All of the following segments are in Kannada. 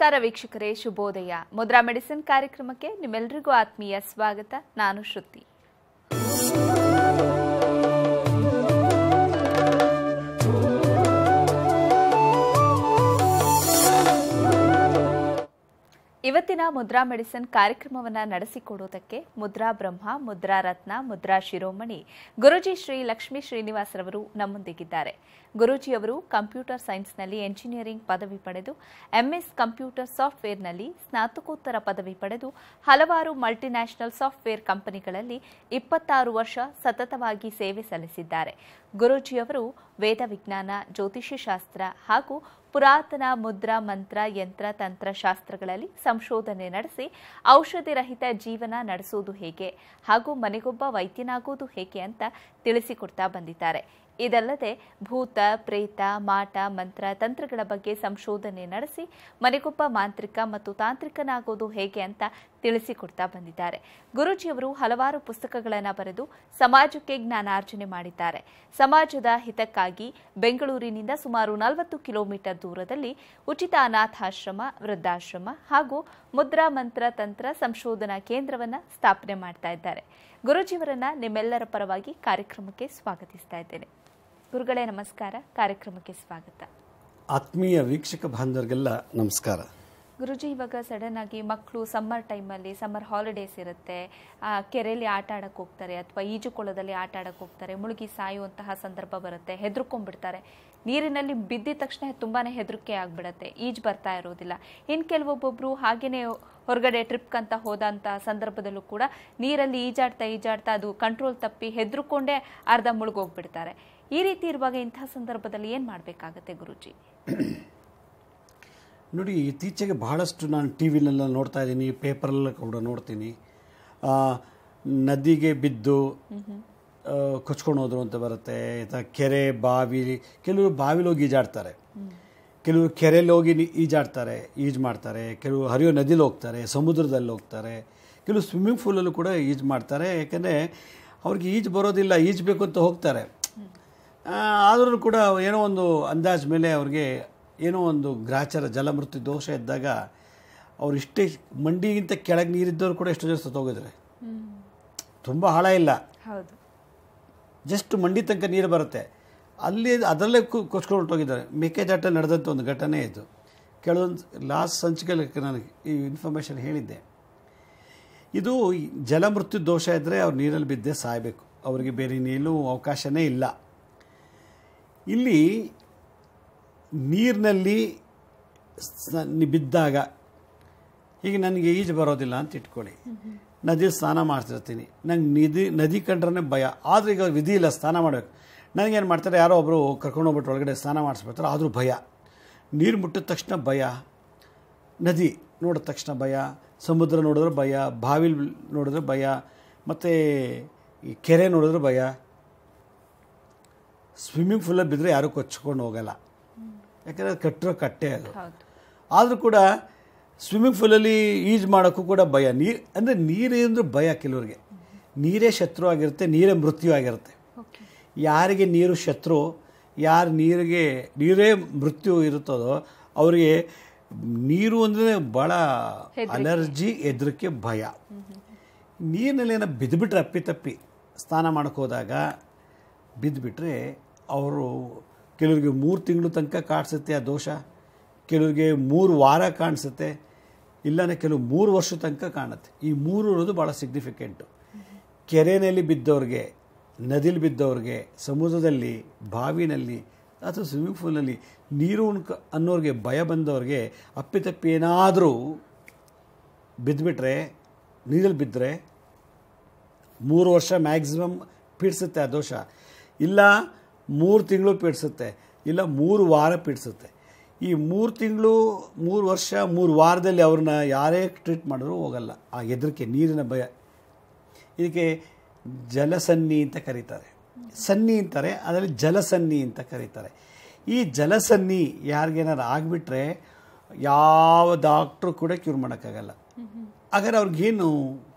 ನಮಸ್ಕಾರ ವೀಕ್ಷಕರೇ, ಶುಭೋದಯ. ಮುದ್ರಾ ಮೆಡಿಸಿನ್ ಕಾರ್ಯಕ್ರಮಕ್ಕೆ ನಿಮ್ಮೆಲ್ಲರಿಗೂ ಆತ್ಮೀಯ ಸ್ವಾಗತ. ನಾನು ಶ್ರುತಿ. ಇವತ್ತಿನ ಮುದ್ರಾ ಮೆಡಿಸಿನ್ ಕಾರ್ಯಕ್ರಮವನ್ನು ನಡೆಸಿಕೊಡುವುದಕ್ಕೆ ಮುದ್ರಾ ಬ್ರಹ್ಮ, ಮುದ್ರಾ ರತ್ನ, ಮುದ್ರಾ ಶಿರೋಮಣಿ ಗುರೂಜಿ ಶ್ರೀ ಲಕ್ಷ್ಮೀ ಶ್ರೀನಿವಾಸರವರು ನಮ್ಮೊಂದಿಗಿದ್ದಾರೆ. ಗುರೂಜಿಯವರು ಕಂಪ್ಯೂಟರ್ ಸೈನ್ಸ್ನಲ್ಲಿ ಎಂಜಿನಿಯರಿಂಗ್ ಪದವಿ ಪಡೆದು ಎಂಎಸ್ ಕಂಪ್ಯೂಟರ್ ಸಾಫ್ಟ್ವೇರ್ನಲ್ಲಿ ಸ್ನಾತಕೋತ್ತರ ಪದವಿ ಪಡೆದು ಹಲವಾರು ಮಲ್ಟಿನ್ಯಾಷನಲ್ ಸಾಫ್ಟ್ವೇರ್ ಕಂಪನಿಗಳಲ್ಲಿ 26 ವರ್ಷ ಸತತವಾಗಿ ಸೇವೆ ಸಲ್ಲಿಸಿದ್ದಾರೆ. ಗುರೂಜಿಯವರು ವೇದ ವಿಜ್ಞಾನ, ಜ್ಯೋತಿಷ್ಯ ಶಾಸ್ತ್ರ ಹಾಗೂ ಪುರಾತನ ಮುದ್ರಾ, ಮಂತ್ರ, ಯಂತ್ರ, ತಂತ್ರಶಾಸ್ತ್ರಗಳಲ್ಲಿ ಸಂಶೋಧನೆ ನಡೆಸಿ ಔಷಧಿ ರಹಿತ ಜೀವನ ನಡೆಸುವುದು ಹೇಗೆ ಹಾಗೂ ಮನೆಗೊಬ್ಬ ವೈದ್ಯನಾಗುವುದು ಹೇಗೆ ಅಂತ ತಿಳಿಸಿಕೊಡ್ತಾ ಬಂದಿದ್ದಾರೆ. ಇದಲ್ಲದೆ ಭೂತ, ಪ್ರೇತ, ಮಾಟ, ಮಂತ್ರ, ತಂತ್ರಗಳ ಬಗ್ಗೆ ಸಂಶೋಧನೆ ನಡೆಸಿ ಮನೆಗೊಬ್ಬ ಮಾಂತ್ರಿಕ ಮತ್ತು ತಾಂತ್ರಿಕನಾಗುವುದು ಹೇಗೆ ಅಂತ ತಿಳಿಸಿಕೊಡ್ತಾ ಬಂದಿದ್ದಾರೆ. ಗುರೂಜಿಯವರು ಹಲವಾರು ಪುಸ್ತಕಗಳನ್ನು ಬರೆದು ಸಮಾಜಕ್ಕೆ ಜ್ಞಾನಾರ್ಜನೆ ಮಾಡಿದ್ದಾರೆ. ಸಮಾಜದ ಹಿತಕ್ಕಾಗಿ ಬೆಂಗಳೂರಿನಿಂದ ಸುಮಾರು 40 ಕಿಲೋಮೀಟರ್ ದೂರದಲ್ಲಿ ಉಚಿತ ಅನಾಥಾಶ್ರಮ, ವೃದ್ಧಾಶ್ರಮ ಹಾಗೂ ಮುದ್ರಾ, ಮಂತ್ರ, ತಂತ್ರ ಸಂಶೋಧನಾ ಕೇಂದ್ರವನ್ನು ಸ್ಥಾಪನೆ ಮಾಡ್ತಾ ಇದ್ದಾರೆ. ಗುರೂಜಿಯವರನ್ನ ನಿಮ್ಮೆಲ್ಲರ ಪರವಾಗಿ ಕಾರ್ಯಕ್ರಮಕ್ಕೆ ಸ್ವಾಗತಿಸ್ತಾ ಇದ್ದೇನೆ. ಗುರುಗಳೇ ನಮಸ್ಕಾರ, ಕಾರ್ಯಕ್ರಮಕ್ಕೆ ಸ್ವಾಗತ. ಆತ್ಮೀಯ ವೀಕ್ಷಕ ಬಾಂಧವರಿಗೆಲ್ಲ ನಮಸ್ಕಾರ. ಗುರುಜಿ, ಇವಾಗ ಸಡನ್ ಆಗಿ ಮಕ್ಕಳು ಸಮ್ಮರ್ ಟೈಮಲ್ಲಿ, ಸಮ್ಮರ್ ಹಾಲಿಡೇಸ್ ಇರುತ್ತೆ, ಕೆರೆಯಲ್ಲಿ ಆಟ ಆಡಕ್ಕೆ ಹೋಗ್ತಾರೆ ಅಥವಾ ಈಜುಕೊಳದಲ್ಲಿ ಆಟ ಆಡಕ್ಕೆ ಹೋಗ್ತಾರೆ, ಮುಳುಗಿ ಸಾಯುವಂತಹ ಸಂದರ್ಭ ಬರುತ್ತೆ, ಹೆದರ್ಕೊಂಡ್ಬಿಡ್ತಾರೆ. ನೀರಿನಲ್ಲಿ ಬಿದ್ದಿದ ತಕ್ಷಣ ತುಂಬಾನೇ ಹೆದರಿಕೆ ಆಗ್ಬಿಡತ್ತೆ, ಈಜು ಬರ್ತಾ ಇರೋದಿಲ್ಲ. ಇನ್ನು ಕೆಲವೊಬ್ಬೊಬ್ರು ಹಾಗೇನೆ ಹೊರಗಡೆ ಟ್ರಿಪ್ಗಂತ ಹೋದಂಥ ಸಂದರ್ಭದಲ್ಲೂ ಕೂಡ ನೀರಲ್ಲಿ ಈಜಾಡ್ತಾ ಅದು ಕಂಟ್ರೋಲ್ ತಪ್ಪಿ ಹೆದರ್ಕೊಂಡೇ ಅರ್ಧ ಮುಳುಗೋಗ್ಬಿಡ್ತಾರೆ. ಈ ರೀತಿ ಇರುವಾಗ ಇಂತಹ ಸಂದರ್ಭದಲ್ಲಿ ಏನು ಮಾಡಬೇಕಾಗತ್ತೆ ಗುರೂಜಿ? ನೋಡಿ, ಇತ್ತೀಚೆಗೆ ಬಹಳಷ್ಟು ನಾನು ಟಿ ವಿಲೆಲ್ಲ ನೋಡ್ತಾ ಇದ್ದೀನಿ, ಪೇಪರಲ್ಲ ಕೂಡ ನೋಡ್ತೀನಿ. ನದಿಗೆ ಬಿದ್ದು ಕೊಚ್ಕೊಂಡು ಹೋದ್ರು ಅಂತ ಬರುತ್ತೆ, ಅಥವಾ ಕೆರೆ, ಬಾವಿ, ಕೆಲವರು ಬಾವಿಲಿ ಹೋಗಿ ಈಜಾಡ್ತಾರೆ, ಕೆಲವರು ಕೆರೆಯಲ್ಲಿ ಹೋಗಿ ಈಜಾಡ್ತಾರೆ, ಈಜು ಮಾಡ್ತಾರೆ, ಕೆಲವರು ಹರಿಯೋ ನದಿಲಿ ಹೋಗ್ತಾರೆ, ಸಮುದ್ರದಲ್ಲಿ ಹೋಗ್ತಾರೆ, ಕೆಲವರು ಸ್ವಿಮ್ಮಿಂಗ್ ಪೂಲಲ್ಲೂ ಕೂಡ ಈಜು ಮಾಡ್ತಾರೆ. ಯಾಕೆಂದರೆ ಅವ್ರಿಗೆ ಈಜು ಬರೋದಿಲ್ಲ, ಈಜಬೇಕು ಅಂತ ಹೋಗ್ತಾರೆ. ಆದರೂ ಕೂಡ ಏನೋ ಒಂದು ಅಂದಾಜು ಮೇಲೆ ಅವ್ರಿಗೆ ಏನೋ ಒಂದು ಗ್ರಾಚಾರ, ಜಲಮೃತ್ಯು ದೋಷ ಇದ್ದಾಗ ಅವ್ರು ಇಷ್ಟೇ ಮಂಡಿಗಿಂತ ಕೆಳಗೆ ನೀರಿದ್ದವ್ರು ಕೂಡ ಎಷ್ಟು ಜನ ಸತ್ತೋಗಿದ್ದಾರೆ. ತುಂಬ ಆಳ ಇಲ್ಲ, ಜಸ್ಟ್ ಮಂಡಿ ತನಕ ನೀರು ಬರುತ್ತೆ, ಅದರಲ್ಲೇ ಕೊಚ್ಕೊಂಡು ಹೊರಟೋಗಿದ್ದಾರೆ. ಮೇಕೆದಾಟ ನಡೆದಂಥ ಒಂದು ಘಟನೆ ಇದು. ಕೆಲವೊಂದು ಲಾಸ್ಟ್ ಸಂಚಿಕೆಯಲ್ಲಿ ನಾನು ಈ ಇನ್ಫಾರ್ಮೇಷನ್ ಹೇಳಿದ್ದೆ. ಇದು ಜಲಮೃತ್ಯು ದೋಷ ಇದ್ದರೆ ಅವ್ರು ನೀರಲ್ಲಿ ಬಿದ್ದೇ ಸಾಯಬೇಕು, ಅವರಿಗೆ ಬೇರೆ ನೀರು ಅವಕಾಶನೇ ಇಲ್ಲ. ಇಲ್ಲಿ ನೀರಿನಲ್ಲಿ ಬಿದ್ದಾಗ, ಈಗ ನನಗೆ ಈಜು ಬರೋದಿಲ್ಲ ಅಂತ ಇಟ್ಕೊಳ್ಳಿ, ನದಿಯಲ್ಲಿ ಸ್ನಾನ ಮಾಡ್ತಿರ್ತೀನಿ, ನಂಗೆ ನದಿ ಕಂಡ್ರೆ ಭಯ, ಆದರೆ ಈಗ ವಿಧಿ ಇಲ್ಲ, ಸ್ನಾನ ಮಾಡಬೇಕು. ನನಗೇನು ಮಾಡ್ತಾರೆ, ಯಾರೋ ಒಬ್ಬರು ಕರ್ಕೊಂಡೋಗ್ಬಿಟ್ಟು ಒಳಗಡೆ ಸ್ನಾನ ಮಾಡಿಸ್ಬಿಡ್ತಾರೆ, ಆದರೂ ಭಯ. ನೀರು ಮುಟ್ಟಿದ ತಕ್ಷಣ ಭಯ, ನದಿ ನೋಡಿದ ತಕ್ಷಣ ಭಯ, ಸಮುದ್ರ ನೋಡಿದ್ರೆ ಭಯ, ಬಾವಿಲ್ ನೋಡಿದ್ರೆ ಭಯ, ಮತ್ತು ಈ ಕೆರೆ ನೋಡಿದ್ರೆ ಭಯ. ಸ್ವಿಮ್ಮಿಂಗ್ ಪೂಲಲ್ಲಿ ಬಿದ್ದರೆ ಯಾರೂ ಕೊಚ್ಕೊಂಡು ಹೋಗಲ್ಲ, ಯಾಕಂದರೆ ಕಟ್ಟಿರೋ ಕಟ್ಟೆ ಅದು. ಆದರೂ ಕೂಡ ಸ್ವಿಮ್ಮಿಂಗ್ ಪೂಲಲ್ಲಿ ಈಜು ಮಾಡೋಕ್ಕೂ ಕೂಡ ಭಯ. ಅಂದರೆ ನೀರೇಂದ್ರೆ ಭಯ. ಕೆಲವರಿಗೆ ನೀರೇ ಶತ್ರು ಆಗಿರುತ್ತೆ, ನೀರೇ ಮೃತ್ಯು ಆಗಿರುತ್ತೆ. ಯಾರಿಗೆ ನೀರು ಶತ್ರು, ಯಾರು ನೀರೇ ಮೃತ್ಯು ಇರುತ್ತದೋ ಅವರಿಗೆ ನೀರು ಅಂದರೆ ಭಾಳ ಅಲರ್ಜಿ, ಹೆದರಿಕೆ, ಭಯ. ನೀರಿನಲ್ಲಿ ಏನೋ ಬಿದ್ದುಬಿಟ್ರೆ ಅಪ್ಪಿತಪ್ಪಿ ಸ್ನಾನ ಮಾಡೋಕ್ಕೆ ಹೋದಾಗ ಬಿದ್ದುಬಿಟ್ರೆ ಅವರು ಕೆಲವರಿಗೆ 3 ತಿಂಗಳು ತನಕ ಕಾಣಿಸುತ್ತೆ ಆ ದೋಷ, ಕೆಲವರಿಗೆ 3 ವಾರ ಕಾಣಿಸುತ್ತೆ, ಇಲ್ಲನೇ ಕೆಲವು 3 ವರ್ಷ ತನಕ ಕಾಣುತ್ತೆ. ಈ 3 ಇರೋದು ಭಾಳ ಸಿಗ್ನಿಫಿಕೆಂಟು. ಕೆರೆಯಲ್ಲಿ ಬಿದ್ದವ್ರಿಗೆ, ನದಿಲಿ ಬಿದ್ದವ್ರಿಗೆ, ಸಮುದ್ರದಲ್ಲಿ, ಬಾವಿನಲ್ಲಿ ಅಥವಾ ಸ್ವಿಮ್ಮಿಂಗ್ ಪೂಲಲ್ಲಿ ನೀರು ಅನ್ನೋರಿಗೆ ಭಯ ಬಂದವ್ರಿಗೆ ಅಪ್ಪಿತಪ್ಪಿ ಏನಾದರೂ ಬಿದ್ದುಬಿಟ್ರೆ, ನೀರಲ್ಲಿ ಬಿದ್ದರೆ 3 ವರ್ಷ ಮ್ಯಾಕ್ಸಿಮಮ್ ಪೀಡಿಸುತ್ತೆ ಆ ದೋಷ. ಇಲ್ಲ 3 ತಿಂಗಳು ಪೀಡಿಸುತ್ತೆ, ಇಲ್ಲ 3 ವಾರ ಪೀಡಿಸುತ್ತೆ. ಈ 3 ತಿಂಗಳು, 3 ವರ್ಷ, 3 ವಾರದಲ್ಲಿ ಅವ್ರನ್ನ ಯಾರೇ ಟ್ರೀಟ್ ಮಾಡಿದ್ರು ಹೋಗಲ್ಲ. ಆ ಹೆದರಿಕೆ, ನೀರಿನ ಭಯ. ಇದಕ್ಕೆ ಜಲಸನ್ನಿ ಅಂತ ಕರೀತಾರೆ. ಸನ್ನಿ ಅಂತಾರೆ, ಅದರಲ್ಲಿ ಜಲಸನ್ನಿ ಅಂತ ಕರೀತಾರೆ. ಈ ಜಲಸನ್ನಿ ಯಾರಿಗೇನಾರು ಆಗಿಬಿಟ್ರೆ ಯಾವ ಡಾಕ್ಟ್ರು ಕೂಡ ಕ್ಯೂರ್ ಮಾಡೋಕ್ಕಾಗಲ್ಲ. ಹಾಗಾದ್ರೆ ಅವ್ರಿಗೇನು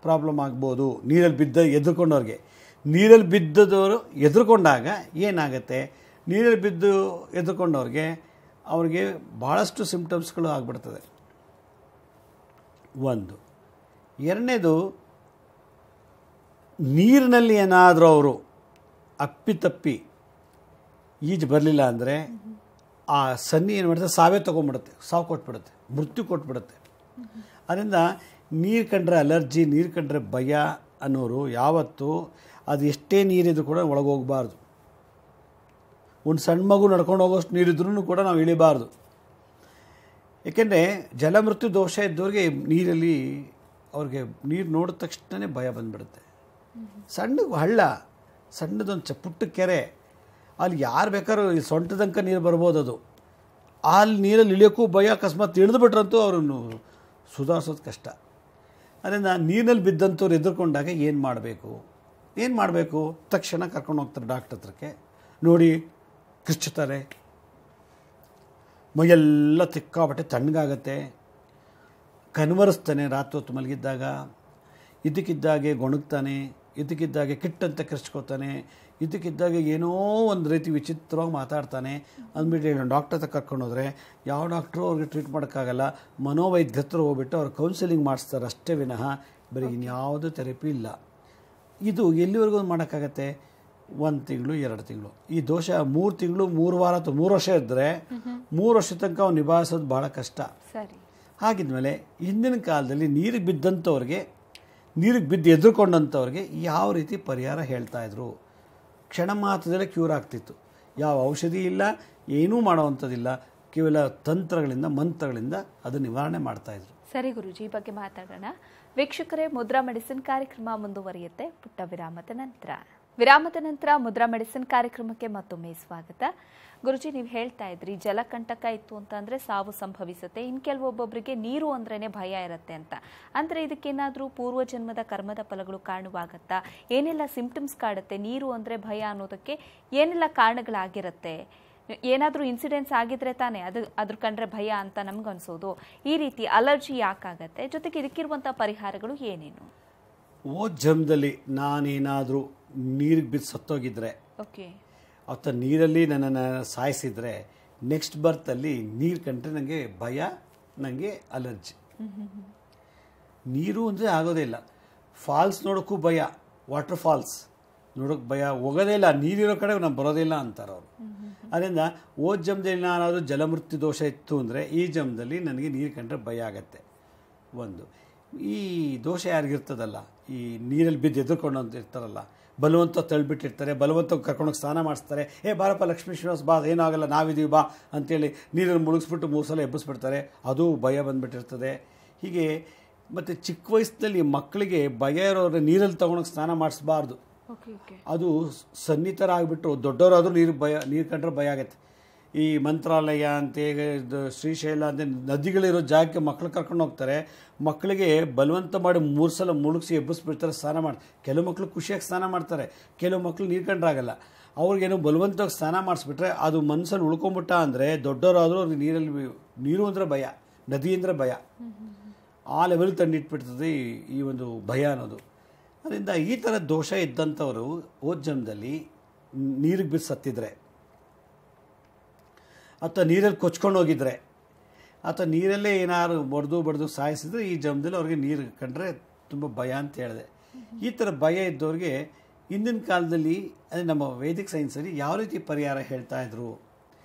ಪ್ರಾಬ್ಲಮ್ ಆಗ್ಬೋದು? ನೀರಲ್ಲಿ ಬಿದ್ದ ಎದುರ್ಕೊಂಡವ್ರಿಗೆ, ನೀರಲ್ಲಿ ಬಿದ್ದದವರು ಎದುರ್ಕೊಂಡಾಗ ಏನಾಗುತ್ತೆ? ನೀರಲ್ಲಿ ಬಿದ್ದು ಎದುರ್ಕೊಂಡವ್ರಿಗೆ ಅವ್ರಿಗೆ ಭಾಳಷ್ಟು ಸಿಂಪ್ಟಮ್ಸ್ಗಳು ಆಗಿಬಿಡ್ತದೆ. ಒಂದು. ಎರಡನೇದು, ನೀರಿನಲ್ಲಿ ಏನಾದರೂ ಅವರು ಅಪ್ಪಿತಪ್ಪಿ ಈಜು ಬರಲಿಲ್ಲ ಅಂದರೆ ಆ ಸನ್ನಿ ಏನು ಮಾಡುತ್ತೆ, ಸಾವೇ ತೊಗೊಂಡ್ಬಿಡುತ್ತೆ, ಸಾವು ಕೊಟ್ಬಿಡುತ್ತೆ, ಮೃತ್ಯು ಕೊಟ್ಬಿಡುತ್ತೆ. ಅದರಿಂದ ನೀರು ಕಂಡ್ರೆ ಅಲರ್ಜಿ, ನೀರು ಕಂಡ್ರೆ ಭಯ ಅನ್ನೋರು ಯಾವತ್ತೂ ಅದು ಎಷ್ಟೇ ನೀರಿದ್ರು ಕೂಡ ಒಳಗೋಗಬಾರ್ದು. ಒಂದು ಸಣ್ಣ ಮಗು ನಡ್ಕೊಂಡು ಹೋಗೋಷ್ಟು ನೀರಿದ್ರೂ ಕೂಡ ನಾವು ಇಳಿಬಾರ್ದು. ಏಕೆಂದರೆ ಜಲಮೃತ್ಯು ದೋಷ ಇದ್ದವ್ರಿಗೆ ನೀರಲ್ಲಿ ಅವ್ರಿಗೆ ನೀರು ನೋಡಿದ ತಕ್ಷಣವೇ ಭಯ ಬಂದುಬಿಡುತ್ತೆ. ಸಣ್ಣ ಹಳ್ಳ, ಸಣ್ಣದೊಂದು ಪುಟ್ಟ ಕೆರೆ, ಅಲ್ಲಿ ಯಾರು ಬೇಕಾದ್ರೂ ಸೊಂಟ ತನಕ ನೀರು ಬರ್ಬೋದು. ಅದು ಅಲ್ಲಿ ನೀರಲ್ಲಿ ಇಳಿಯೋಕ್ಕೂ ಭಯ. ಅಕಸ್ಮಾತ್ ಇಳಿದು ಬಿಟ್ರಂತೂ ಅವ್ರನ್ನು ಸುಧಾರಿಸೋದು ಕಷ್ಟ. ಅದರಿಂದ ನೀರಿನಲ್ಲಿ ಬಿದ್ದಂಥವ್ರು ಎದುರ್ಕೊಂಡಾಗ ಏನು ಮಾಡಬೇಕು? ತಕ್ಷಣ ಕರ್ಕೊಂಡು ಹೋಗ್ತಾರೆ ಡಾಕ್ಟರ್ ಹತ್ರಕ್ಕೆ. ನೋಡಿ ಕಿರ್ಚುತ್ತಾರೆ, ಮೈಯೆಲ್ಲ ತಿಕ್ಕಾಬಟ್ಟೆ ತಣ್ಣಗಾಗತ್ತೆ, ಕನ್ವರಿಸ್ತಾನೆ ರಾತ್ರಿ ಹೊತ್ತು ಮಲಗಿದ್ದಾಗ, ಇದಕ್ಕಿದ್ದಾಗೆ ಗೊಣಗ್ತಾನೆ, ಇದಕ್ಕಿದ್ದಾಗೆ ಕಿಟ್ಟಂತ ಕಿರ್ಚ್ಕೋತಾನೆ, ಇದಕ್ಕಿದ್ದಾಗೆ ಏನೋ ಒಂದು ರೀತಿ ವಿಚಿತ್ರವಾಗಿ ಮಾತಾಡ್ತಾನೆ ಅಂದ್ಬಿಟ್ಟು ಡಾಕ್ಟರ್ ಹತ್ರ ಕರ್ಕೊಂಡು ಹೋದರೆ ಯಾವ ಡಾಕ್ಟ್ರು ಅವ್ರಿಗೆ ಟ್ರೀಟ್ ಮಾಡೋಕ್ಕಾಗಲ್ಲ. ಮನೋವೈದ್ಯ ಹತ್ರ ಹೋಗ್ಬಿಟ್ಟು ಅವ್ರು ಕೌನ್ಸಿಲಿಂಗ್ ಮಾಡಿಸ್ತಾರೆ ಅಷ್ಟೇ ವಿನಃ ಬರೀ ಇನ್ಯಾವುದೂ ಥೆರಪಿ ಇಲ್ಲ. ಇದು ಎಲ್ಲಿವರೆಗೂ ಮಾಡೋಕ್ಕಾಗತ್ತೆ? 1 ತಿಂಗಳು 2 ತಿಂಗಳು. ಈ ದೋಷ 3 ತಿಂಗಳು 3 ವಾರ ಅಥವಾ 3 ವರ್ಷ ಇದ್ದರೆ 3 ವರ್ಷ ತನಕ ಅವ್ನು ನಿಭಾಯಿಸೋದು ಭಾಳ ಕಷ್ಟ. ಹಾಗಿದ್ಮೇಲೆ ಹಿಂದಿನ ಕಾಲದಲ್ಲಿ ನೀರಿಗೆ ಬಿದ್ದಂಥವ್ರಿಗೆ, ನೀರಿಗೆ ಬಿದ್ದು ಎದುರುಕೊಂಡಂಥವ್ರಿಗೆ ಯಾವ ರೀತಿ ಪರಿಹಾರ ಹೇಳ್ತಾಯಿದ್ರು? ಕ್ಷಣ ಮಾತ್ರದಲ್ಲೇ ಕ್ಯೂರ್ ಆಗ್ತಿತ್ತು. ಯಾವ ಔಷಧಿ ಇಲ್ಲ, ಏನೂ ಮಾಡೋವಂಥದ್ದಿಲ್ಲ, ಕೇವಲ ತಂತ್ರಗಳಿಂದ ಮಂತ್ರಗಳಿಂದ ಅದು ನಿವಾರಣೆ ಮಾಡ್ತಾಯಿದ್ರು. ಸರಿ ಗುರುಜಿ, ಈ ಬಗ್ಗೆ ಮಾತಾಡೋಣ. ವೀಕ್ಷಕರೇ, ಮುದ್ರಾ ಮೆಡಿಸಿನ್ ಕಾರ್ಯಕ್ರಮ ಮುಂದುವರಿಯುತ್ತೆ ಪುಟ್ಟ ವಿರಾಮದ ನಂತರ ಮುದ್ರಾ ಮೆಡಿಸಿನ್ ಕಾರ್ಯಕ್ರಮಕ್ಕೆ ಮತ್ತೊಮ್ಮೆ ಸ್ವಾಗತ. ಗುರುಜಿ, ನೀವು ಹೇಳ್ತಾ ಇದ್ರಿ ಜಲಕಂಟಕ ಇತ್ತು ಅಂತಂದ್ರೆ ಸಾವು ಸಂಭವಿಸುತ್ತೆ, ಇನ್ನು ಕೆಲವೊಬ್ಬೊಬ್ಬರಿಗೆ ನೀರು ಅಂದ್ರೇನೆ ಭಯ ಇರುತ್ತೆ ಅಂತ. ಅಂದ್ರೆ ಇದಕ್ಕೇನಾದ್ರೂ ಪೂರ್ವ ಜನ್ಮದ ಕರ್ಮದ ಫಲಗಳು ಕಾರಣವಾಗತ್ತಾ? ಏನೆಲ್ಲ ಸಿಂಪ್ಟಮ್ಸ್ ಕಾಡುತ್ತೆ ನೀರು ಅಂದ್ರೆ ಭಯ ಅನ್ನೋದಕ್ಕೆ? ಏನೆಲ್ಲ ಕಾರಣಗಳಾಗಿರುತ್ತೆ? ಏನಾದರೂ ಇನ್ಸಿಡೆಂಟ್ಸ್ ಆಗಿದ್ರೆ ತಾನೇ ಅದ್ರ ಕಂಡ್ರೆ ಭಯ ಅಂತ ನಮ್ಗನ್ಸೋದು? ಈ ರೀತಿ ಅಲರ್ಜಿ ಯಾಕಾಗತ್ತೆ? ಜೊತೆಗೆ ಇದಕ್ಕಿರುವಂಥ ಪರಿಹಾರಗಳು ಏನೇನು? ಜನ್ಮದಲ್ಲಿ ನಾನೇನಾದರೂ ನೀರಿಗೆ ಬಿದ್ದು ಸತ್ತೋಗಿದ್ರೆ, ಅಥವಾ ನೀರಲ್ಲಿ ನನ್ನನ್ನು ಸಾಯಿಸಿದರೆ, ನೆಕ್ಸ್ಟ್ ಬರ್ತಲ್ಲಿ ನೀರು ಕಂಡ್ರೆ ನನಗೆ ಭಯ, ನನಗೆ ಅಲರ್ಜಿ. ನೀರು ಅಂದರೆ ಆಗೋದೇ ಇಲ್ಲ. ಫಾಲ್ಸ್ ನೋಡೋಕ್ಕೂ ಭಯ, ವಾಟರ್ ಫಾಲ್ಸ್ ನೋಡೋಕೆ ಭಯ, ಹೋಗೋದೇ ಇಲ್ಲ, ನೀರಿರೋ ಕಡೆ ನಾನು ಬರೋದಿಲ್ಲ ಅಂತಾರೆ ಅವರು. ಅದರಿಂದ ಜನ್ಮದಲ್ಲಿ ನಾನಾದರೂ ಜಲಮೃತ್ಯು ದೋಷ ಇತ್ತು ಅಂದರೆ ಈ ಜನ್ಮದಲ್ಲಿ ನನಗೆ ನೀರು ಕಂಡ್ರೆ ಭಯ ಆಗತ್ತೆ. ಒಂದು, ಈ ದೋಷ ಯಾರಿಗಿರ್ತದಲ್ಲ, ಈ ನೀರಲ್ಲಿ ಬಿದ್ದು ಎದುರ್ಕೊಂಡು ಅಂತ ಇರ್ತಾರಲ್ಲ, ಬಲವಂತ ತಳ್ಳಿಬಿಟ್ಟಿರ್ತಾರೆ, ಬಲವಂತ ಕರ್ಕೊಂಡೋಗಿ ಸ್ನಾನ ಮಾಡಿಸ್ತಾರೆ, ಬಾರಪ್ಪ ಲಕ್ಷ್ಮೀ ಶ್ರೀನಿವಾಸ್ ಬಾ, ಏನಾಗಲ್ಲ ನಾವಿದ್ದೀವಿ ಬಾ ಅಂತೇಳಿ ನೀರಲ್ಲಿ ಮುಳುಗಿಸ್ಬಿಟ್ಟು 3 ಸಲ ಎಬ್ಬಿಸ್ಬಿಡ್ತಾರೆ, ಅದು ಭಯ ಬಂದುಬಿಟ್ಟಿರ್ತದೆ. ಹೀಗೆ ಮತ್ತು ಚಿಕ್ಕ ವಯಸ್ಸಿನಲ್ಲಿ ಮಕ್ಕಳಿಗೆ ಭಯ ಇರೋರು ನೀರಲ್ಲಿ ತೊಗೊಂಡೋಗಿ ಸ್ನಾನ ಮಾಡಿಸ್ಬಾರ್ದು. ಅದು ಸನ್ನಿತರ ಆಗಿಬಿಟ್ಟು ದೊಡ್ಡವರಾದರೂ ನೀರು ಕಂಡ್ರೆ ಭಯ ಆಗುತ್ತೆ. ಈ ಮಂತ್ರಾಲಯ ಅಂತೆ, ಶ್ರೀಶೈಲ ಅಂತೆ ನದಿಗಳಿರೋ ಜಾಗಕ್ಕೆ ಮಕ್ಕಳು ಕರ್ಕೊಂಡು ಹೋಗ್ತಾರೆ. ಮಕ್ಕಳಿಗೆ ಬಲವಂತ ಮಾಡಿ 3 ಸಲ ಮುಳುಗಿಸಿ ಎಬ್ಬಿಸ್ಬಿಡ್ತಾರೆ ಸ್ನಾನ ಮಾಡಿ. ಕೆಲವು ಮಕ್ಕಳು ಖುಷಿಯಾಗಿ ಸ್ನಾನ ಮಾಡ್ತಾರೆ, ಕೆಲವು ಮಕ್ಕಳು ನೀರು ಕಂಡ್ರಾಗಲ್ಲ. ಅವ್ರಿಗೇನು ಬಲವಂತವಾಗಿ ಸ್ನಾನ ಮಾಡಿಸ್ಬಿಟ್ರೆ ಅದು ಮನಸ್ಸಲ್ಲಿ ಉಳ್ಕೊಂಬಿಟ್ಟ ಅಂದರೆ ದೊಡ್ಡವರಾದರೂ ಅವ್ರಿಗೆ ನೀರು ಅಂದರೆ ಭಯ, ನದಿ ಅಂದರೆ ಭಯ, ಆ ಲೆವೆಲ್ ತಂದಿಟ್ಬಿಡ್ತದೆ ಈ ಒಂದು ಭಯ ಅನ್ನೋದು. ಅದರಿಂದ ಈ ಥರ ದೋಷ ಇದ್ದಂಥವರು ಜನ್ಮದಲ್ಲಿ ನೀರಿಗೆ ಬಿದ್ದು ಸತ್ತಿದ್ರೆ, ಅಥವಾ ನೀರಲ್ಲಿ ಕೊಚ್ಕೊಂಡು ಹೋಗಿದ್ರೆ, ಅಥವಾ ನೀರಲ್ಲೇ ಏನಾದ್ರು ಬಡ್ದು ಸಾಯಿಸಿದ್ರೆ ಈ ಜನ್ಮದಲ್ಲಿ ಅವ್ರಿಗೆ ನೀರು ಕಂಡ್ರೆ ತುಂಬ ಭಯ ಅಂತ ಹೇಳಿದೆ. ಈ ಥರ ಭಯ ಇದ್ದವ್ರಿಗೆ ಹಿಂದಿನ ಕಾಲದಲ್ಲಿ ಅಂದರೆ ನಮ್ಮ ವೇದಿಕ್ ಸೈನ್ಸಲ್ಲಿ ಯಾವ ರೀತಿ ಪರಿಹಾರ ಹೇಳ್ತಾಯಿದ್ರು?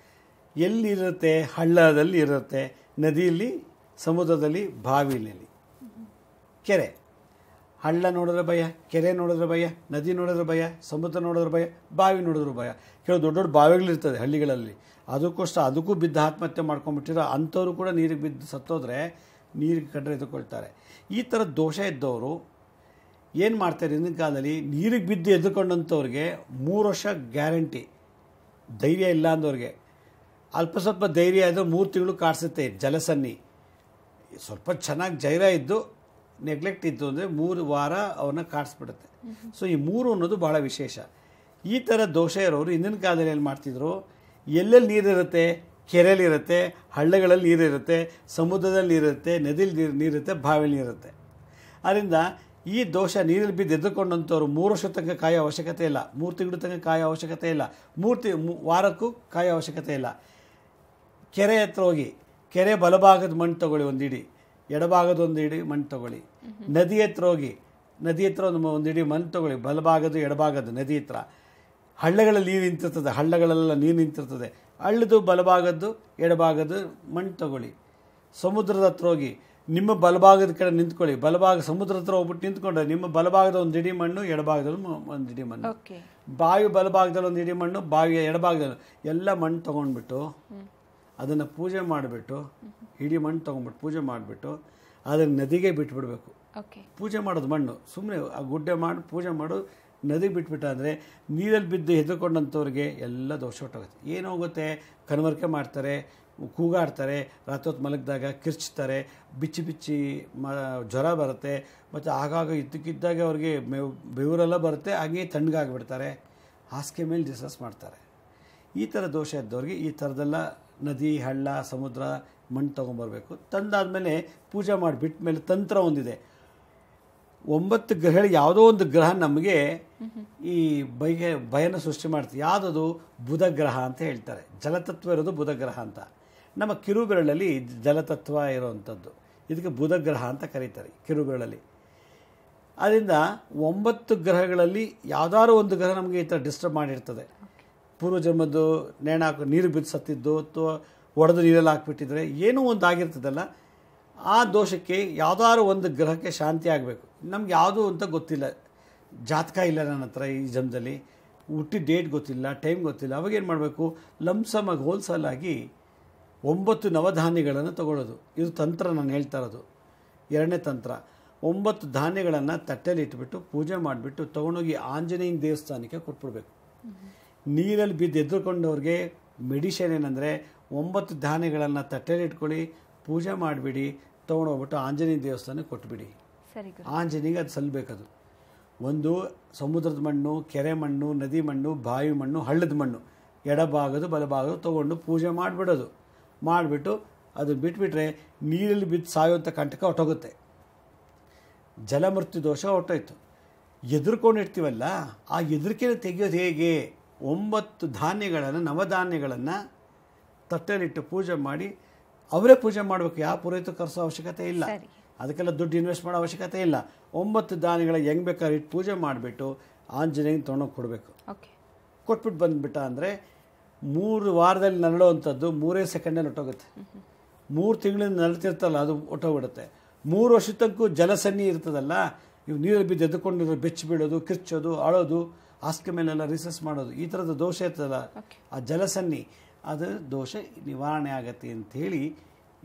ಎಲ್ಲಿರುತ್ತೆ? ಹಳ್ಳದಲ್ಲಿ ಇರುತ್ತೆ, ನದಿಯಲ್ಲಿ, ಸಮುದ್ರದಲ್ಲಿ, ಬಾವಿಯಲ್ಲಿ. ಕೆರೆ, ಹಳ್ಳ ನೋಡಿದ್ರೆ ಭಯ, ಕೆರೆ ನೋಡಿದ್ರೆ ಭಯ, ನದಿ ನೋಡಿದ್ರೆ ಭಯ, ಸಮುದ್ರ ನೋಡಿದ್ರೆ ಭಯ, ಬಾವಿ ನೋಡಿದ್ರು ಭಯ. ಕೆಲವು ದೊಡ್ಡ ದೊಡ್ಡ ಬಾವಿಗಳಿರ್ತದೆ ಹಳ್ಳಿಗಳಲ್ಲಿ, ಅದಕ್ಕೂ ಬಿದ್ದು ಆತ್ಮಹತ್ಯೆ ಮಾಡ್ಕೊಂಡ್ಬಿಟ್ಟಿರೋ ಅಂಥವ್ರು ಕೂಡ ನೀರಿಗೆ ಬಿದ್ದು ಸತ್ತೋದ್ರೆ ನೀರಿಗೆ ಕಂಡ್ರೆ ಎದುರ್ಕೊಳ್ತಾರೆ. ಈ ಥರ ದೋಷ ಇದ್ದವರು ಏನು ಮಾಡ್ತಾರೆ? ಹಿಂದಿನ ಕಾಲದಲ್ಲಿ ನೀರಿಗೆ ಬಿದ್ದು ಎದುರ್ಕೊಂಡಂಥವ್ರಿಗೆ 3 ವರ್ಷ ಗ್ಯಾರಂಟಿ. ಧೈರ್ಯ ಇಲ್ಲ ಅಂದವ್ರಿಗೆ ಅಲ್ಪ ಸ್ವಲ್ಪ ಧೈರ್ಯ ಇದ್ದರೆ 3 ತಿಂಗಳು ಕಾಡಿಸುತ್ತೆ ಜಲಸನ್ನಿ. ಸ್ವಲ್ಪ ಚೆನ್ನಾಗಿ ಧೈರ್ಯ ಇದ್ದು ನೆಗ್ಲೆಕ್ಟ್ ಇದ್ದು ಅಂದರೆ 3 ವಾರ ಅವನ್ನ ಕಾಡಿಸ್ಬಿಡುತ್ತೆ. ಸೊ ಈ 3 ಅನ್ನೋದು ಭಾಳ ವಿಶೇಷ. ಈ ಥರ ದೋಷ ಇರೋರು ಹಿಂದಿನ ಕಾಲದಲ್ಲಿ ಏನು ಮಾಡ್ತಿದ್ರು? ಎಲ್ಲೆಲ್ಲಿ ನೀರಿರುತ್ತೆ, ಕೆರೆಯಲ್ಲಿರುತ್ತೆ, ಹಳ್ಳಗಳಲ್ಲಿ ನೀರಿರುತ್ತೆ, ಸಮುದ್ರದಲ್ಲಿ ನೀರಿರುತ್ತೆ, ನದಿಯಲ್ಲಿ ನೀರಿರುತ್ತೆ, ಬಾವಿಯಲ್ಲಿ ನೀರಿರುತ್ತೆ. ಅದರಿಂದ ಈ ದೋಷ ನೀರಲ್ಲಿ ಬಿದ್ದು ಎದ್ದುಕೊಂಡಂಥವ್ರು 3 ವರ್ಷ ತನಕ ಕಾಯೋ ಅವಶ್ಯಕತೆ ಇಲ್ಲ, 3 ತಿಂಗಳು ತನಕ ಕಾಯೋ ಅವಶ್ಯಕತೆ ಇಲ್ಲ, 3 ವಾರಕ್ಕೂ ಕಾಯೋ ಅವಶ್ಯಕತೆ ಇಲ್ಲ. ಕೆರೆ ಹತ್ರ ಹೋಗಿ ಕೆರೆ ಬಲಭಾಗದ ಮಣ್ಣು ತೊಗೊಳ್ಳಿ ಒಂದಿಡಿ, ಎಡಭಾಗದ ಒಂದು ಇಡೀ ಮಣ್ಣು ತಗೊಳ್ಳಿ. ನದಿ ಹತ್ರ ಹೋಗಿ, ನದಿ ಹತ್ರ ಒಂದು ಇಡೀ ಮಣ್ಣು ತಗೊಳ್ಳಿ, ಬಲಭಾಗದ ಎಡಭಾಗದ ನದಿ ಹತ್ರ. ಹಳ್ಳಗಳಲ್ಲಿ ನೀರು ನಿಂತಿರ್ತದೆ, ಹಳ್ಳಗಳೆಲ್ಲ ನೀರು ನಿಂತಿರ್ತದೆ, ಹಳ್ಳದು ಬಲಭಾಗದ್ದು ಎಡಭಾಗದ ಮಣ್ಣು ತಗೊಳ್ಳಿ. ಸಮುದ್ರದ ಹತ್ರ ಹೋಗಿ ನಿಮ್ಮ ಬಲಭಾಗದ ಕಡೆ ನಿಂತ್ಕೊಳ್ಳಿ, ಬಲಭಾಗ ಸಮುದ್ರ ಹತ್ರ ಹೋಗ್ಬಿಟ್ಟು ನಿಂತ್ಕೊಂಡ್ರೆ ನಿಮ್ಮ ಬಲಭಾಗದ ಒಂದು ಇಡೀ ಮಣ್ಣು, ಎಡಭಾಗದಲ್ಲಿ ಒಂದು ಇಡೀ ಮಣ್ಣು. ಬಾವಿ ಬಲಭಾಗದಲ್ಲಿ ಒಂದು ಇಡೀ ಮಣ್ಣು, ಬಾವಿಯ ಎಡಭಾಗದಲ್ಲಿ ಎಲ್ಲ ಮಣ್ಣು ತೊಗೊಂಡ್ಬಿಟ್ಟು ಅದನ್ನು ಪೂಜೆ ಮಾಡಿಬಿಟ್ಟು, ಇಡೀ ಮಣ್ಣು ತೊಗೊಂಡ್ಬಿಟ್ಟು ಪೂಜೆ ಮಾಡಿಬಿಟ್ಟು ಅದನ್ನು ನದಿಗೆ ಬಿಟ್ಬಿಡ್ಬೇಕು. ಪೂಜೆ ಮಾಡೋದು ಮಣ್ಣು ಸುಮ್ಮನೆ ಆ ಗುಡ್ಡೆ ಮಾಡಿ ಪೂಜೆ ಮಾಡೋದು, ನದಿಗೆ ಬಿಟ್ಬಿಟ್ಟ ಅಂದರೆ ನೀರಲ್ಲಿ ಬಿದ್ದು ಹೆದರ್ಕೊಂಡಂಥವ್ರಿಗೆ ಎಲ್ಲ ದೋಷ ಹೊಟ್ಟೋಗುತ್ತೆ. ಏನಾಗುತ್ತೆ, ಕನವರಿಕೆ ಮಾಡ್ತಾರೆ, ಕೂಗಾಡ್ತಾರೆ, ರಾತ್ರಿ ಹೊತ್ತು ಮಲಗಿದಾಗ ಕಿರ್ಚ್ತಾರೆ, ಬಿಚ್ಚಿ ಬಿಚ್ಚಿ ಜ್ವರ ಬರುತ್ತೆ, ಮತ್ತು ಆಗಾಗ ಇದ್ದಕ್ಕಿದ್ದಾಗ ಅವ್ರಿಗೆ ಬೆವರೆಲ್ಲ ಬರುತ್ತೆ, ಹಾಗೆ ತಣ್ಣಗಾಗಿಬಿಡ್ತಾರೆ, ಹಾಸಿಗೆ ಮೇಲೆ ಡಿಸ್ಕಸ್ ಮಾಡ್ತಾರೆ. ಈ ಥರ ದೋಷ ಇದ್ದವ್ರಿಗೆ ಈ ಥರದೆಲ್ಲ ನದಿ, ಹಳ್ಳ, ಸಮುದ್ರ ಮಣ್ಣು ತೊಗೊಂಬರ್ಬೇಕು. ತಂದಾದಮೇಲೆ ಪೂಜೆ ಮಾಡಿಬಿಟ್ಟ ಮೇಲೆ ತಂತ್ರ ಒಂದಿದೆ. 9 ಗ್ರಹಗಳು, ಯಾವುದೋ ಒಂದು ಗ್ರಹ ನಮಗೆ ಈ ಭಯನ ಸೃಷ್ಟಿ ಮಾಡ್ತೀವಿ. ಯಾವುದದು? ಬುಧ ಗ್ರಹ ಅಂತ ಹೇಳ್ತಾರೆ. ಜಲತತ್ವ ಇರೋದು ಬುಧ ಗ್ರಹ ಅಂತ. ನಮ್ಮ ಕಿರುಬೆರಳಲ್ಲಿ ಜಲತತ್ವ ಇರೋವಂಥದ್ದು, ಇದಕ್ಕೆ ಬುಧ ಗ್ರಹ ಅಂತ ಕರೀತಾರೆ ಕಿರುಬೆರಳಲ್ಲಿ. ಅದರಿಂದ 9 ಗ್ರಹಗಳಲ್ಲಿ ಯಾವುದಾದ್ರು ಒಂದು ಗ್ರಹ ನಮಗೆ ಈ ಥರ ಡಿಸ್ಟರ್ಬ್ ಮಾಡಿರ್ತದೆ. ಪೂರ್ವಜನ್ಮದ್ದು ನೇಣಾಕು ನೀರು ಬಿದ್ದು ಸತ್ತಿದ್ದು, ಅಥವಾ ಒಡೆದು ನೀರಲ್ಲಿ ಹಾಕ್ಬಿಟ್ಟಿದ್ರೆ ಏನೋ ಒಂದು ಆಗಿರ್ತದಲ್ಲ, ಆ ದೋಷಕ್ಕೆ ಯಾವುದಾದ್ರು ಒಂದು ಗ್ರಹಕ್ಕೆ ಶಾಂತಿ ಆಗಬೇಕು. ನಮ್ಗೆ ಯಾವುದು ಅಂತ ಗೊತ್ತಿಲ್ಲ, ಜಾತಕ ಇಲ್ಲ ನನ್ನ ಹತ್ರ, ಈ ಜನ್ಮದಲ್ಲಿ ಹುಟ್ಟಿದ ಡೇಟ್ ಗೊತ್ತಿಲ್ಲ, ಟೈಮ್ ಗೊತ್ತಿಲ್ಲ. ಅವಾಗೇನು ಮಾಡಬೇಕು? ಲಂಸಮಾಗಿ ಹೋಲ್ಸಲಾಗಿ 9 ನವಧಾನ್ಯಗಳನ್ನು ತಗೊಳ್ಳೋದು. ಇದು ತಂತ್ರ ನಾನು ಹೇಳ್ತಾ ಇರೋದು, 2ನೇ ತಂತ್ರ. 9 ಧಾನ್ಯಗಳನ್ನು ತಟ್ಟೆಯಲ್ಲಿ ಇಟ್ಬಿಟ್ಟು ಪೂಜೆ ಮಾಡಿಬಿಟ್ಟು ತೊಗೊಂಡೋಗಿ ಆಂಜನೇಯನ ದೇವಸ್ಥಾನಕ್ಕೆ ಕೊಟ್ಬಿಡ್ಬೇಕು. ನೀರಲ್ಲಿ ಬಿದ್ದು ಎದ್ದುಕೊಂಡವ್ರಿಗೆ ಮೆಡಿಷನ್ ಏನಂದರೆ 9 ಧಾನ್ಯಗಳನ್ನು ತಟ್ಟೆಯಲ್ಲಿ ಇಟ್ಕೊಳ್ಳಿ, ಪೂಜೆ ಮಾಡಿಬಿಡಿ, ತೊಗೊಂಡೋಗ್ಬಿಟ್ಟು ಆಂಜನೇಯ ದೇವಸ್ಥಾನಕ್ಕೆ ಕೊಟ್ಬಿಡಿ. ಆಂಜನೇಯಗೆ ಅದು ಸಲ್ಲಬೇಕದು. ಒಂದು ಸಮುದ್ರದ ಮಣ್ಣು, ಕೆರೆ ಮಣ್ಣು, ನದಿ ಮಣ್ಣು, ಬಾವಿ ಮಣ್ಣು, ಹಳ್ಳದ ಮಣ್ಣು, ಎಡಭಾಗದು ಬಲಭಾಗದು ತೊಗೊಂಡು ಪೂಜೆ ಮಾಡಿಬಿಡೋದು. ಮಾಡಿಬಿಟ್ಟು ಅದು ಬಿಟ್ಬಿಟ್ರೆ ನೀರಲ್ಲಿ ಬಿದ್ದು ಸಾಯುವಂಥ ಕಂಟಕ ಹೊಟ್ಟೋಗುತ್ತೆ, ಜಲಮೃತ್ಯು ದೋಷ ಹೊಟ್ಟೋಯ್ತು. ಎದುರ್ಕೊಂಡಿರ್ತೀವಲ್ಲ, ಆ ಎದುರಿಕೆನ ತೆಗೆಯೋದು ಹೇಗೆ? 9 ಧಾನ್ಯಗಳನ್ನು, ನವಧಾನ್ಯಗಳನ್ನು ತಟ್ಟೆಲಿಟ್ಟು ಪೂಜೆ ಮಾಡಿ ಅವರೇ ಪೂಜೆ ಮಾಡಬೇಕು. ಯಾವ ಪುರೋಹಿತ ಕರೆಸೋ ಅವಶ್ಯಕತೆ ಇಲ್ಲ, ಅದಕ್ಕೆಲ್ಲ ದುಡ್ಡು ಇನ್ವೆಸ್ಟ್ ಮಾಡೋ ಅವಶ್ಯಕತೆ ಇಲ್ಲ. 9 ಧಾನ್ಯಗಳ ಹೆಂಗೆ ಬೇಕಾದ್ರೆ ಇಟ್ಟು ಪೂಜೆ ಮಾಡಿಬಿಟ್ಟು ಆಂಜನೇಯನ ತೊಗೊಂಡೋಗಿ ಕೊಡಬೇಕು. ಕೊಟ್ಬಿಟ್ಟು ಬಂದುಬಿಟ್ಟ ಅಂದರೆ 3 ವಾರದಲ್ಲಿ ನರಳುವಂಥದ್ದು 3 ಸೆಕೆಂಡಲ್ಲಿ ಹೊಟ್ಟೋಗುತ್ತೆ. 3 ತಿಂಗಳಿಂದ ನರಳ್ತಿರ್ತಲ್ಲ, ಅದು ಹೊಟ್ಟೋಗ್ಬಿಡುತ್ತೆ. 3 ವರ್ಷದ ತನಕ ಜಲಸನ್ನಿ ಇರ್ತದಲ್ಲ, ಇವು ನೀರಲ್ಲಿ ಬಿದ್ದು ಎದ್ದುಕೊಂಡಿರೋ ಬೆಚ್ಚಿ ಬೀಳೋದು, ಕಿರ್ಚೋದು, ಅಳೋದು, ಹಾಸಿಗೆ ಮೇಲೆಲ್ಲ ರಿಸರ್ಚ್ ಮಾಡೋದು, ಈ ಥರದ ದೋಷ ಇರ್ತದಲ್ಲ, ಆ ಜಲಸನ್ನಿ, ಅದು ದೋಷ ನಿವಾರಣೆ ಆಗತ್ತೆ ಅಂಥೇಳಿ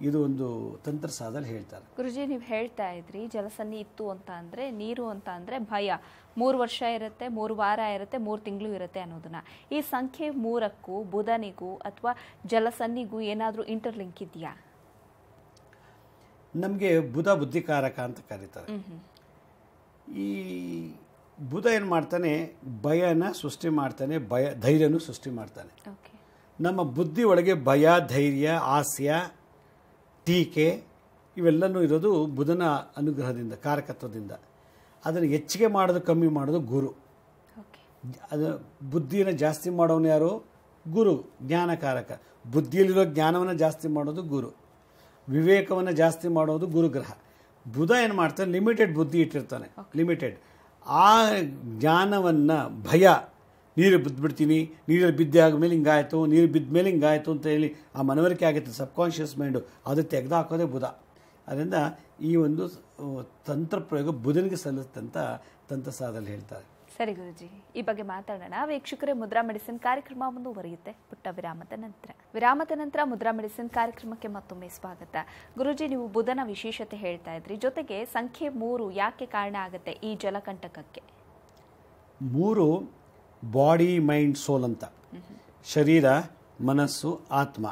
ಇದು ಒಂದು ತಂತ್ರ ಸಾಧಲ್ಲಿ ಹೇಳ್ತಾರೆ. ಗುರುಜಿ, ನೀವು ಹೇಳ್ತಾ ಇದ್ರಿ ಜಲಸನ್ನಿ ಇತ್ತು ಅಂತ ಅಂದರೆ, ನೀರು ಅಂತ ಅಂದರೆ ಭಯ. 3 ವರ್ಷ ಇರುತ್ತೆ, 3 ವಾರ ಇರುತ್ತೆ, 3 ತಿಂಗಳು ಇರುತ್ತೆ ಅನ್ನೋದನ್ನ. ಈ ಸಂಖ್ಯೆ 3ಕ್ಕೂ ಬುಧನಿಗೂ ಅಥವಾ ಜಲಸನ್ನಿಗೂ ಏನಾದರೂ ಇಂಟರ್ಲಿಂಕ್ ಇದೆಯಾ? ನಮಗೆ ಬುಧ ಬುದ್ಧಿಕಾರಕ ಅಂತ ಕರೀತಾರೆ. ಈ ಬುಧ ಏನು ಮಾಡ್ತಾನೆ? ಭಯನ ಸೃಷ್ಟಿ ಮಾಡ್ತಾನೆ, ಧೈರ್ಯನೂ ಸೃಷ್ಟಿ ಮಾಡ್ತಾನೆ. ನಮ್ಮ ಬುದ್ಧಿ ಒಳಗೆ ಭಯ, ಧೈರ್ಯ, ಹಾಸ್ಯ, ಟೀಕೆ ಇವೆಲ್ಲನೂ ಇರೋದು ಬುಧನ ಅನುಗ್ರಹದಿಂದ, ಕಾರಕತ್ವದಿಂದ. ಅದನ್ನು ಹೆಚ್ಚಿಗೆ ಮಾಡೋದು, ಕಮ್ಮಿ ಮಾಡೋದು ಗುರು. ಅದು ಬುದ್ಧಿಯನ್ನು ಜಾಸ್ತಿ ಮಾಡೋನು ಯಾರು? ಗುರು, ಜ್ಞಾನಕಾರಕ. ಬುದ್ಧಿಯಲ್ಲಿರೋ ಜ್ಞಾನವನ್ನು ಜಾಸ್ತಿ ಮಾಡೋದು ಗುರು, ವಿವೇಕವನ್ನು ಜಾಸ್ತಿ ಮಾಡೋದು ಗುರುಗ್ರಹ. ಬುಧ ಏನು ಮಾಡ್ತಾನೆ? ಲಿಮಿಟೆಡ್ ಬುದ್ಧಿ ಇಟ್ಟಿರ್ತಾನೆ, ಲಿಮಿಟೆಡ್. ಆ ಜ್ಞಾನವನ್ನು, ಭಯ, ನೀರು ಬಿದ್ದುಬಿಡ್ತೀನಿ, ನೀರಲ್ಲಿ ಬಿದ್ದೆ ಆದಮೇಲೆ ಹಿಂಗಾಯಿತು, ನೀರು ಬಿದ್ದ ಮೇಲೆ ಹಿಂಗಾಯಿತು ಅಂತ ಹೇಳಿ ಆ ಮನವರಿಕೆ ಆಗುತ್ತೆ, ಸಬ್ಕಾನ್ಷಿಯಸ್ ಮೈಂಡು, ಅದು ತೆಗೆದುಹಾಕೋದೇ ಬುಧ. ಅದರಿಂದ ಈ ಒಂದು ತಂತ್ರ ಪ್ರಯೋಗ ಬುಧನಿಗೆ ಸಲ್ಲುತ್ತಂತ ತಂತ್ರಸಾದಲ್ಲಿ ಹೇಳ್ತಾರೆ. ಸರಿ ಗುರುಜಿ, ಈ ಬಗ್ಗೆ ಮಾತಾಡೋಣ. ವೀಕ್ಷಕರೇ, ಮುದ್ರಾ ಮೆಡಿಸಿನ್ ಕಾರ್ಯಕ್ರಮ ಮುಂದುವರಿಯುತ್ತೆ ಪುಟ್ಟ ವಿರಾಮದ ನಂತರ ಮುದ್ರಾ ಮೆಡಿಸಿನ್ ಕಾರ್ಯಕ್ರಮಕ್ಕೆ ಮತ್ತೊಮ್ಮೆ ಸ್ವಾಗತ. ಗುರುಜಿ, ನೀವು ಬುಧನ ವಿಶೇಷತೆ ಹೇಳ್ತಾ ಇದ್ರಿ, ಜೊತೆಗೆ ಸಂಖ್ಯೆ 3 ಯಾಕೆ ಕಾರಣ ಆಗುತ್ತೆ ಈ ಜಲಕಂಟಕಕ್ಕೆ? 3 ಬಾಡಿ, ಮೈಂಡ್, ಸೋಲ್ ಅಂತ. ಶರೀರ, ಮನಸ್ಸು, ಆತ್ಮ.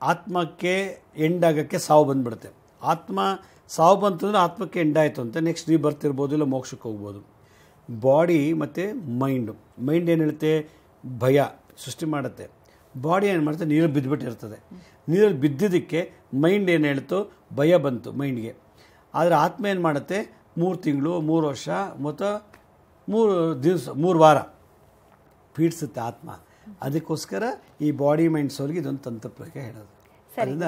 ಆತ್ಮಕ್ಕೆ ಎಂಡ್ ಆಗೋಕ್ಕೆ ಸಾವು ಬಂದುಬಿಡುತ್ತೆ. ಆತ್ಮ ಸಾವು ಬಂತು ಅಂದರೆ ಆತ್ಮಕ್ಕೆ ಎಂಡ್ ಆಯಿತು ಅಂತ, ನೆಕ್ಸ್ಟ್ ರೀಬರ್ತ್ ಇರ್ಬೋದು, ಇಲ್ಲ ಮೋಕ್ಷಕ್ಕೆ ಹೋಗ್ಬೋದು. ಬಾಡಿ ಮತ್ತು ಮೈಂಡು. ಮೈಂಡ್ ಏನು ಹೇಳುತ್ತೆ? ಭಯ ಸೃಷ್ಟಿ ಮಾಡುತ್ತೆ. ಬಾಡಿ ಏನು ಮಾಡುತ್ತೆ? ನೀರಲ್ಲಿ ಬಿದ್ದುಬಿಟ್ಟಿರ್ತದೆ. ನೀರಲ್ಲಿ ಬಿದ್ದಿದ್ದಕ್ಕೆ ಮೈಂಡ್ ಏನು ಹೇಳ್ತು? ಭಯ ಬಂತು ಮೈಂಡ್ಗೆ. ಆದರೆ ಆತ್ಮ ಏನು ಮಾಡುತ್ತೆ? 3 ತಿಂಗಳು, 3 ವರ್ಷ ಮತ್ತು 3 ದಿವಸ, 3 ವಾರ ಪೀಡಿಸುತ್ತೆ ಆತ್ಮ. ಅದಕ್ಕೋಸ್ಕರ ಈ ಬಾಡಿ, ಮೈಂಡ್, ಸೋಲ್ಗೆ ಇದೊಂದು ತಂತ್ರ ಪ್ರಯೋಗ ಹೇಳೋದು. ಅದರಿಂದ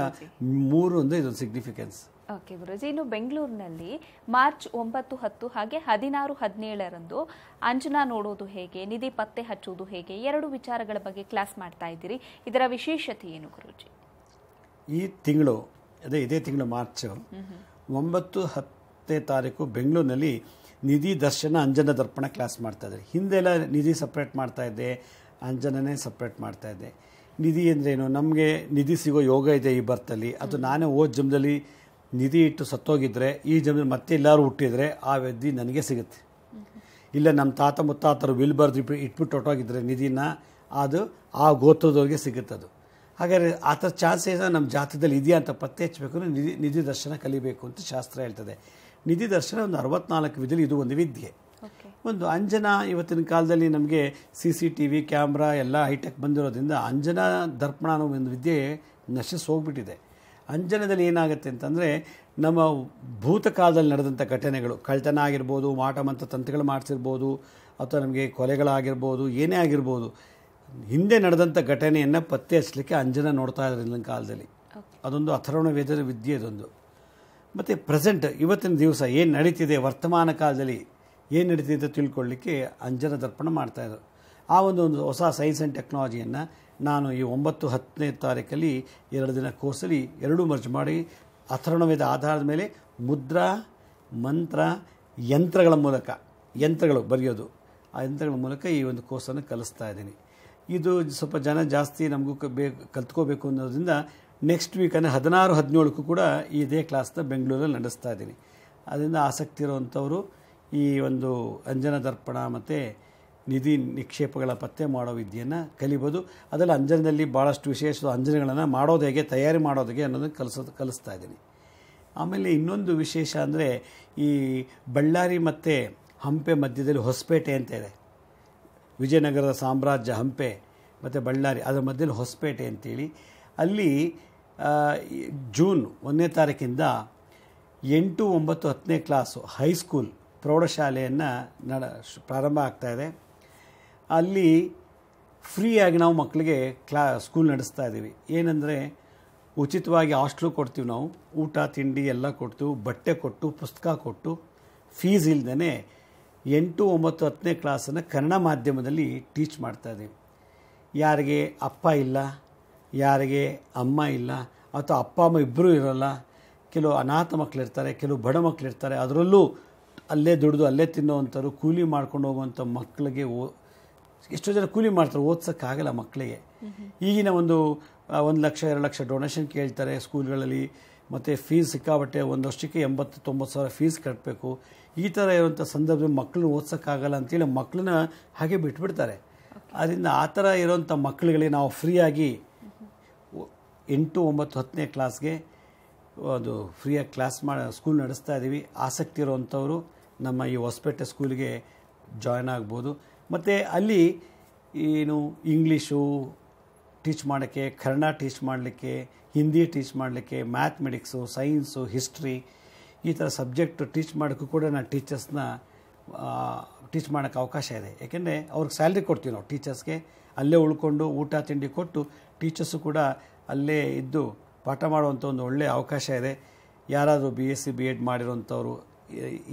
3 ಅಂದರೆ ಇದೊಂದು ಸಿಗ್ನಿಫಿಕೆನ್ಸ್. ಓಕೆ ಗುರುಜಿ, ಇನ್ನು ಬೆಂಗಳೂರಿನಲ್ಲಿ ಮಾರ್ಚ್ 9, 10 ಹಾಗೆ 16, 17ರಂದು ಅಂಜನಾ ನೋಡೋದು ಹೇಗೆ, ನಿಧಿ ಪತ್ತೆ ಹಚ್ಚುವುದು ಹೇಗೆ, 2 ವಿಚಾರಗಳ ಬಗ್ಗೆ ಕ್ಲಾಸ್ ಮಾಡ್ತಾ ಇದ್ದೀರಿ. ಇದರ ವಿಶೇಷತೆ ಏನು ಗುರುಜಿ? ಈ ತಿಂಗಳು ಇದೇ ತಿಂಗಳು ಮಾರ್ಚ್ 9, 10 ಬೆಂಗಳೂರಿನಲ್ಲಿ ನಿಧಿ ದರ್ಶನ ಅಂಜನ ದರ್ಪಣ ಕ್ಲಾಸ್ ಮಾಡ್ತಾ ಇದ್ದಾರೆ. ಹಿಂದೆಲ್ಲ ನಿಧಿ ಸಪ್ರೇಟ್ ಮಾಡ್ತಾ ಇದ್ದೆ, ಅಂಜನನೇ ಸಪ್ರೇಟ್ ಮಾಡ್ತಾ ಇದ್ದೆ. ನಿಧಿ ಅಂದ್ರೇನು, ನಮಗೆ ನಿಧಿ ಸಿಗೋ ಯೋಗ ಇದೆ ಈ ಬರ್ತಲ್ಲಿ, ಅದು ನಾನೇ ಜನ್ಮದಲ್ಲಿ ನಿಧಿ ಇಟ್ಟು ಸತ್ತೋಗಿದ್ರೆ ಈ ಜನ್ಮದಲ್ಲಿ ಮತ್ತೆ ಎಲ್ಲರೂ ಹುಟ್ಟಿದ್ರೆ ಆ ನಿಧಿ ನನಗೆ ಸಿಗುತ್ತೆ. ಇಲ್ಲ ನಮ್ಮ ತಾತ ಮುತ್ತಾತರು ವಿಲ್ ಬರ್ದು ಇಟ್ಬಿಟ್ಟು ಹೊಟ್ಟೋಗಿದ್ರೆ ನಿಧಿನ ಅದು ಆ ಗೋತ್ರದವ್ರಿಗೆ ಸಿಗುತ್ತದು. ಹಾಗಾದರೆ ಆ ಥರ ಚಾನ್ಸಸ್ ನಮ್ಮ ಜಾತಕದಲ್ಲಿ ಇದೆಯಾ ಅಂತ ಪತ್ತೆ ಹಚ್ಚಬೇಕು, ನಿಧಿ ದರ್ಶನ ಕಲಿಬೇಕು ಅಂತ ಶಾಸ್ತ್ರ ಹೇಳ್ತದೆ. ನಿಧಿ ದರ್ಶನ ಒಂದು 64 ವಿಧಿಯಲ್ಲಿ ಇದು ಒಂದು ವಿದ್ಯೆ. ಒಂದು ಅಂಜನಾ ಇವತ್ತಿನ ಕಾಲದಲ್ಲಿ ನಮಗೆ CCTV ಕ್ಯಾಮ್ರಾ ಎಲ್ಲ ಹೈಟೆಕ್ ಬಂದಿರೋದ್ರಿಂದ ಅಂಜನಾ ದರ್ಪಣ ಅನ್ನೋ ಒಂದು ವಿದ್ಯೆ ನಶಿಸಿ ಹೋಗ್ಬಿಟ್ಟಿದೆ. ಅಂಜನದಲ್ಲಿ ಏನಾಗುತ್ತೆ ಅಂತಂದರೆ ನಮ್ಮ ಭೂತಕಾಲದಲ್ಲಿ ನಡೆದಂಥ ಘಟನೆಗಳು, ಕಳ್ತನ ಆಗಿರ್ಬೋದು, ಮಾಟ ಮಂತ್ರ ತಂತ್ರಗಳು ಮಾಡಿಸಿರ್ಬೋದು, ಅಥವಾ ನಮಗೆ ಕೊಲೆಗಳಾಗಿರ್ಬೋದು, ಏನೇ ಆಗಿರ್ಬೋದು, ಹಿಂದೆ ನಡೆದಂಥ ಘಟನೆಯನ್ನು ಪತ್ತೆ ಹಚ್ಚಲಿಕ್ಕೆ ಅಂಜನ ನೋಡ್ತಾ ಇದ್ದಾರೆ ಇಂದಿನ ಕಾಲದಲ್ಲಿ. ಅದೊಂದು ಅಥರ್ವಣ ವೇದದ ವಿದ್ಯೆ ಇದೊಂದು. ಮತ್ತು ಪ್ರೆಸೆಂಟ್ ಇವತ್ತಿನ ದಿವಸ ಏನು ನಡೀತಿದೆ, ವರ್ತಮಾನ ಕಾಲದಲ್ಲಿ ಏನು ನಡೀತಿದೆ ತಿಳ್ಕೊಳ್ಳಿಕ್ಕೆ ಅಂಜನ ದರ್ಪಣ ಮಾಡ್ತಾಯಿದ್ರು. ಆ ಒಂದು ಹೊಸ ಸೈನ್ಸ್ ಆ್ಯಂಡ್ ಟೆಕ್ನಾಲಜಿಯನ್ನು ನಾನು ಈ 9, 10 2 ದಿನ ಕೋರ್ಸಲ್ಲಿ 2 ಮರ್ಜ್ ಮಾಡಿ ಅಥರ್ವಣ ವೇದ ಆಧಾರದ ಮೇಲೆ ಮುದ್ರಾ, ಮಂತ್ರ, ಯಂತ್ರಗಳು ಬರೆಯೋದು, ಆ ಯಂತ್ರಗಳ ಮೂಲಕ ಈ ಒಂದು ಕೋರ್ಸನ್ನು ಕಲಿಸ್ತಾ ಇದ್ದೀನಿ. ಇದು ಸ್ವಲ್ಪ ಜನ ಜಾಸ್ತಿ ನಮಗೂ ಕಲ್ತ್ಕೋಬೇಕು ಅನ್ನೋದ್ರಿಂದ ನೆಕ್ಸ್ಟ್ ವೀಕನ್ನು 16, 17 ಕೂಡ ಇದೇ ಕ್ಲಾಸ್ನ ಬೆಂಗಳೂರಲ್ಲಿ ನಡೆಸ್ತಾ ಇದ್ದೀನಿ. ಅದರಿಂದ ಆಸಕ್ತಿ ಇರುವಂಥವರು ಈ ಒಂದು ಅಂಜನ ದರ್ಪಣ ಮತ್ತು ನಿಧಿ ನಿಕ್ಷೇಪಗಳ ಪತ್ತೆ ಮಾಡೋ ವಿದ್ಯೆಯನ್ನು ಕಲಿಬೋದು. ಅದರಲ್ಲಿ ಅಂಜನದಲ್ಲಿ ಭಾಳಷ್ಟು ವಿಶೇಷ ಅಂಜನಗಳನ್ನು ಮಾಡೋದು ಹೇಗೆ, ತಯಾರಿ ಮಾಡೋದು ಹೇಗೆ ಅನ್ನೋದನ್ನು ಕಲಿಸ್ತಾ ಇದ್ದೀನಿ. ಆಮೇಲೆ ಇನ್ನೊಂದು ವಿಶೇಷ ಅಂದರೆ ಈ ಬಳ್ಳಾರಿ ಮತ್ತು ಹಂಪೆ ಮಧ್ಯದಲ್ಲಿ ಹೊಸಪೇಟೆ ಅಂತ ಇದೆ. ವಿಜಯನಗರದ ಸಾಮ್ರಾಜ್ಯ ಹಂಪೆ ಮತ್ತು ಬಳ್ಳಾರಿ, ಅದರ ಮಧ್ಯದಲ್ಲಿ ಹೊಸಪೇಟೆ ಅಂತೇಳಿ, ಅಲ್ಲಿ ಜೂನ್ 1ನೇ ತಾರೀಕಿಂದ 8, 9, 10ನೇ ಕ್ಲಾಸು ಹೈಸ್ಕೂಲ್ ಪ್ರೌಢಶಾಲೆಯನ್ನು ಪ್ರಾರಂಭ ಆಗ್ತಾಯಿದೆ. ಅಲ್ಲಿ ಫ್ರೀಯಾಗಿ ನಾವು ಮಕ್ಕಳಿಗೆ ಸ್ಕೂಲ್ ನಡೆಸ್ತಾ ಇದ್ದೀವಿ. ಏನಂದರೆ ಉಚಿತವಾಗಿ ಹಾಸ್ಟ್ಲು ಕೊಡ್ತೀವಿ, ನಾವು ಊಟ ತಿಂಡಿ ಎಲ್ಲ ಕೊಡ್ತೀವಿ, ಬಟ್ಟೆ ಕೊಟ್ಟು, ಪುಸ್ತಕ ಕೊಟ್ಟು, ಫೀಸ್ ಇಲ್ದೇ 8, 9, 10ನೇ ಕ್ಲಾಸನ್ನು ಕನ್ನಡ ಮಾಧ್ಯಮದಲ್ಲಿ ಟೀಚ್ ಮಾಡ್ತಾಯಿದ್ದೀವಿ. ಯಾರಿಗೆ ಅಪ್ಪ ಇಲ್ಲ, ಯಾರಿಗೆ ಅಮ್ಮ ಇಲ್ಲ, ಅಥವಾ ಅಪ್ಪ ಅಮ್ಮ ಇಬ್ಬರೂ ಇರೋಲ್ಲ, ಕೆಲವು ಅನಾಥ ಮಕ್ಕಳಿರ್ತಾರೆ, ಕೆಲವು ಬಡ ಮಕ್ಕಳಿರ್ತಾರೆ, ಅದರಲ್ಲೂ ಅಲ್ಲೇ ದುಡಿದು ಅಲ್ಲೇ ತಿನ್ನೋವಂಥವ್ರು, ಕೂಲಿ ಮಾಡ್ಕೊಂಡು ಹೋಗುವಂಥ ಮಕ್ಕಳಿಗೆ ಎಷ್ಟೋ ಜನ ಕೂಲಿ ಮಾಡ್ತಾರೆ, ಓದ್ಸೋಕ್ಕಾಗಲ್ಲ ಮಕ್ಕಳಿಗೆ. ಈಗಿನ ಒಂದು 1 ಲಕ್ಷ 2 ಲಕ್ಷ ಡೊನೇಷನ್ ಕೇಳ್ತಾರೆ ಸ್ಕೂಲ್ಗಳಲ್ಲಿ, ಮತ್ತು ಫೀಸ್ ಸಿಕ್ಕಾಬಟ್ಟೆ, ಒಂದು ವರ್ಷಕ್ಕೆ 80-90 ಸಾವಿರ ಫೀಸ್ ಕಟ್ಟಬೇಕು. ಈ ಥರ ಇರುವಂಥ ಸಂದರ್ಭದಲ್ಲಿ ಮಕ್ಕಳನ್ನ ಓದ್ಸೋಕ್ಕಾಗಲ್ಲ ಅಂತೇಳಿ ಮಕ್ಕಳನ್ನ ಹಾಗೆ ಬಿಟ್ಬಿಡ್ತಾರೆ. ಅದರಿಂದ ಆ ಥರ ಇರೋವಂಥ ಮಕ್ಕಳುಗಳಿಗೆ ನಾವು ಫ್ರೀಯಾಗಿ 8, 9, 10ನೇ ಕ್ಲಾಸ್ಗೆ ಅದು ಫ್ರೀಯಾಗಿ ಸ್ಕೂಲ್ ನಡೆಸ್ತಾ ಇದ್ದೀವಿ. ಆಸಕ್ತಿ ಇರೋವಂಥವರು ನಮ್ಮ ಈ ಹೊಸಪೇಟೆ ಸ್ಕೂಲಿಗೆ ಜಾಯ್ನ್ ಆಗ್ಬೋದು. ಮತ್ತು ಅಲ್ಲಿ ಏನು ಇಂಗ್ಲೀಷು ಟೀಚ್ ಮಾಡೋಕ್ಕೆ, ಕನ್ನಡ ಟೀಚ್ ಮಾಡಲಿಕ್ಕೆ, ಹಿಂದಿ ಟೀಚ್ ಮಾಡಲಿಕ್ಕೆ, ಮ್ಯಾಥಮೆಟಿಕ್ಸು, ಸೈನ್ಸು, ಹಿಸ್ಟ್ರಿ ಈ ಥರ ಸಬ್ಜೆಕ್ಟ್ ಟೀಚ್ ಮಾಡೋಕ್ಕೂ ಕೂಡ ನಾನು ಟೀಚರ್ಸ್ನ ಟೀಚ್ ಮಾಡೋಕ್ಕೆ ಅವಕಾಶ ಇದೆ. ಯಾಕೆಂದರೆ ಅವ್ರಿಗೆ ಸ್ಯಾಲ್ರಿ ಕೊಡ್ತೀವಿ ನಾವು ಟೀಚರ್ಸ್ಗೆ, ಅಲ್ಲೇ ಉಳ್ಕೊಂಡು ಊಟ ತಿಂಡಿ ಕೊಟ್ಟು ಟೀಚರ್ಸು ಕೂಡ ಅಲ್ಲೇ ಇದ್ದು ಪಾಠ ಮಾಡುವಂಥ ಒಂದು ಒಳ್ಳೆಯ ಅವಕಾಶ ಇದೆ. ಯಾರಾದರೂ BSc B.Ed ಮಾಡಿರೋಂಥವ್ರು,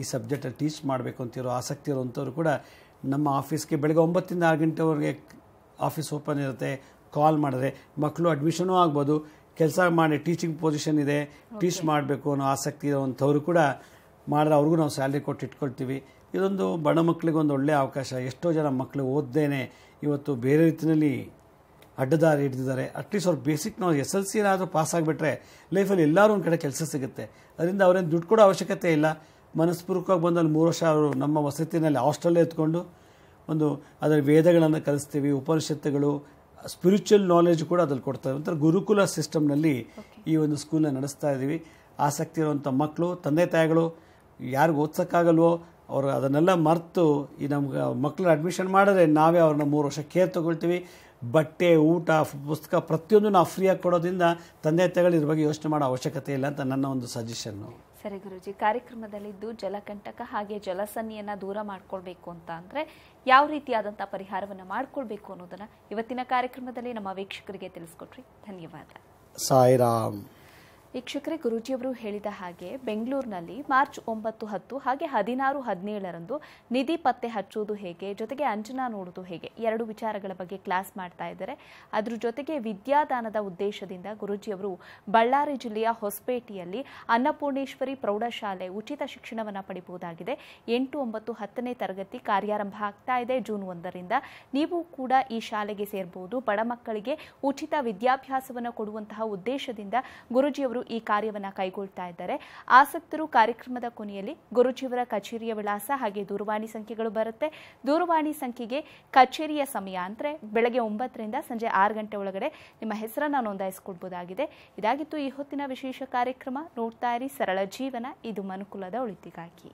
ಈ ಸಬ್ಜೆಕ್ಟಲ್ಲಿ ಟೀಚ್ ಮಾಡಬೇಕು ಅಂತಿರೋ ಆಸಕ್ತಿ ಇರೋವಂಥವ್ರು ಕೂಡ ನಮ್ಮ ಆಫೀಸ್ಗೆ ಬೆಳಗ್ಗೆ 9ರಿಂದ 6 ಗಂಟೆವರೆಗೆ ಆಫೀಸ್ ಓಪನ್ ಇರುತ್ತೆ. ಕಾಲ್ ಮಾಡಿದ್ರೆ ಮಕ್ಕಳು ಅಡ್ಮಿಷನೂ ಆಗ್ಬೋದು, ಕೆಲಸ ಮಾಡಿ ಟೀಚಿಂಗ್ ಪೊಸಿಷನ್ ಇದೆ, ಟೀಚ್ ಮಾಡಬೇಕು ಅನ್ನೋ ಆಸಕ್ತಿ ಇರೋವಂಥವ್ರು ಕೂಡ ಮಾಡಿದ್ರೆ ಅವ್ರಿಗೂ ನಾವು ಸ್ಯಾಲ್ರಿ ಕೊಟ್ಟು ಇಟ್ಕೊಳ್ತೀವಿ. ಇದೊಂದು ಬಡ ಮಕ್ಕಳಿಗೆ ಒಂದು ಒಳ್ಳೆಯ ಅವಕಾಶ. ಎಷ್ಟೋ ಜನ ಮಕ್ಕಳು ಓದ್ದೇನೆ ಇವತ್ತು ಬೇರೆ ರೀತಿಯಲ್ಲಿ ಅಡ್ಡದಾರಿ ಹಿಡಿದಿದ್ದಾರೆ. ಅಟ್ಲೀಸ್ಟ್ ಅವ್ರು ಬೇಸಿಕ್ ನಾವು SLC ಏನಾದರೂ ಪಾಸ್ ಆಗಿಬಿಟ್ರೆ ಲೈಫಲ್ಲಿ ಎಲ್ಲರೂ ಒಂದು ಕಡೆ ಕೆಲಸ ಸಿಗುತ್ತೆ. ಅದರಿಂದ ಅವ್ರೇನು ದುಡ್ಡು ಕೊಡೋ ಅವಶ್ಯಕತೆ ಇಲ್ಲ. ಮನಸ್ಪೂರ್ವಕವಾಗಿ ಬಂದಲ್ಲಿ 3 ವರ್ಷ ಅವರು ನಮ್ಮ ವಸತಿನಲ್ಲಿ ಹಾಸ್ಟೆಲ್ಲೇ ಎತ್ಕೊಂಡು ಅದರ ವೇದಗಳನ್ನು ಕಲಿಸ್ತೀವಿ, ಉಪನಿಷತ್ತುಗಳು, ಸ್ಪಿರಿಚುವಲ್ ನಾಲೆಜ್ ಕೂಡ ಅದ್ರಲ್ಲಿ ಕೊಡ್ತಾರೆ. ಒಂಥರ ಗುರುಕುಲ ಸಿಸ್ಟಮ್ನಲ್ಲಿ ಈ ಒಂದು ಸ್ಕೂಲನ್ನ ನಡೆಸ್ತಾ ಇದ್ದೀವಿ. ಆಸಕ್ತಿ ಇರುವಂಥ ಮಕ್ಕಳು, ತಂದೆ ತಾಯಿಗಳು ಯಾರಿಗೂ ಓದ್ಸೋಕ್ಕಾಗಲ್ವೋ ಅವರು ಅದನ್ನೆಲ್ಲ ಮರೆತು ಈ ನಮ್ಗೆ ಮಕ್ಕಳನ್ನ ಅಡ್ಮಿಷನ್ ಮಾಡಿದ್ರೆ ನಾವೇ ಅವ್ರನ್ನ 3 ವರ್ಷ ಕೇರ್ ತೊಗೊಳ್ತೀವಿ. ಬಟ್ಟೆ, ಊಟ, ಪುಸ್ತಕ ಪ್ರತಿಯೊಂದು ನಾವು ಫ್ರೀಯಾಗಿ ಕೊಡೋದ್ರಿಂದ ತಂದೆ ತಾಯಿಗಳು ಇದ್ರ ಬಗ್ಗೆ ಯೋಚನೆ ಮಾಡೋ ಅವಶ್ಯಕತೆ ಇಲ್ಲ ಅಂತ ನನ್ನ ಒಂದು ಸಜೆಷನ್ನು. ಸರಿ ಗುರುಜಿ, ಕಾರ್ಯಕ್ರಮದಲ್ಲಿದ್ದು ಜಲಕಂಟಕ ಹಾಗೆ ಜಲಸನ್ನಿಯನ್ನು ದೂರ ಮಾಡ್ಕೊಳ್ಬೇಕು ಅಂತ ಅಂದರೆ ಯಾವ ರೀತಿಯಾದಂಥ ಪರಿಹಾರವನ್ನು ಮಾಡ್ಕೊಳ್ಬೇಕು ಅನ್ನೋದನ್ನು ಇವತ್ತಿನ ಕಾರ್ಯಕ್ರಮದಲ್ಲಿ ನಮ್ಮ ವೀಕ್ಷಕರಿಗೆ ತಿಳಿಸ್ಕೊಟ್ರಿ. ಧನ್ಯವಾದ. ಸಾಯಿರಾಮ್. ವೀಕ್ಷಕರೇ, ಗುರೂಜಿಯವರು ಹೇಳಿದ ಹಾಗೆ ಬೆಂಗಳೂರಿನಲ್ಲಿ ಮಾರ್ಚ್ 9, 10 ಹಾಗೆ 16, 17ರಂದು ನಿಧಿ ಪತ್ತೆ ಹಚ್ಚುವುದು ಹೇಗೆ, ಜೊತೆಗೆ ಅಂಜನಾ ನೋಡುವುದು ಹೇಗೆ, 2 ವಿಚಾರಗಳ ಬಗ್ಗೆ ಕ್ಲಾಸ್ ಮಾಡ್ತಾ ಇದ್ದಾರೆ. ಅದ್ರ ಜೊತೆಗೆ ವಿದ್ಯಾದಾನದ ಉದ್ದೇಶದಿಂದ ಗುರೂಜಿಯವರು ಬಳ್ಳಾರಿ ಜಿಲ್ಲೆಯ ಹೊಸಪೇಟೆಯಲ್ಲಿ ಅನ್ನಪೂರ್ಣೇಶ್ವರಿ ಪ್ರೌಢಶಾಲೆ ಉಚಿತ ಶಿಕ್ಷಣವನ್ನು ಪಡೆಯಬಹುದಾಗಿದೆ. 8, 9, 10ನೇ ತರಗತಿ ಕಾರ್ಯಾರಂಭ ಆಗ್ತಾ ಇದೆ ಜೂನ್ 1ರಿಂದ. ನೀವು ಕೂಡ ಈ ಶಾಲೆಗೆ ಸೇರಬಹುದು. ಬಡ ಮಕ್ಕಳಿಗೆ ಉಚಿತ ವಿದ್ಯಾಭ್ಯಾಸವನ್ನು ಕೊಡುವಂತಹ ಉದ್ದೇಶದಿಂದ ಗುರೂಜಿಯವರು ಈ ಕಾರ್ಯವನ್ನು ಕೈಗೊಳ್ತಾ ಇದ್ದಾರೆ. ಆಸಕ್ತರು ಕಾರ್ಯಕ್ರಮದ ಕೊನೆಯಲ್ಲಿ ಗುರೂಜಿಯವರ ಕಚೇರಿಯ ವಿಳಾಸ ಹಾಗೆ ದೂರವಾಣಿ ಸಂಖ್ಯೆಗಳು ಬರುತ್ತೆ. ದೂರವಾಣಿ ಸಂಖ್ಯೆಗೆ ಕಚೇರಿಯ ಸಮಯ ಅಂದರೆ ಬೆಳಗ್ಗೆ 9ರಿಂದ ಸಂಜೆ 6 ಗಂಟೆ ಒಳಗಡೆ ನಿಮ್ಮ ಹೆಸರನ್ನು ನೋಂದಾಯಿಸಿಕೊಳ್ಬಹುದಾಗಿದೆ. ಇದಾಗಿತ್ತು ಈ ಹೊತ್ತಿನ ವಿಶೇಷ ಕಾರ್ಯಕ್ರಮ. ನೋಡ್ತಾ ಇರಿ ಸರಳ ಜೀವನ, ಇದು ಮನುಕುಲದ ಒಳಿತಿಗಾಗಿ.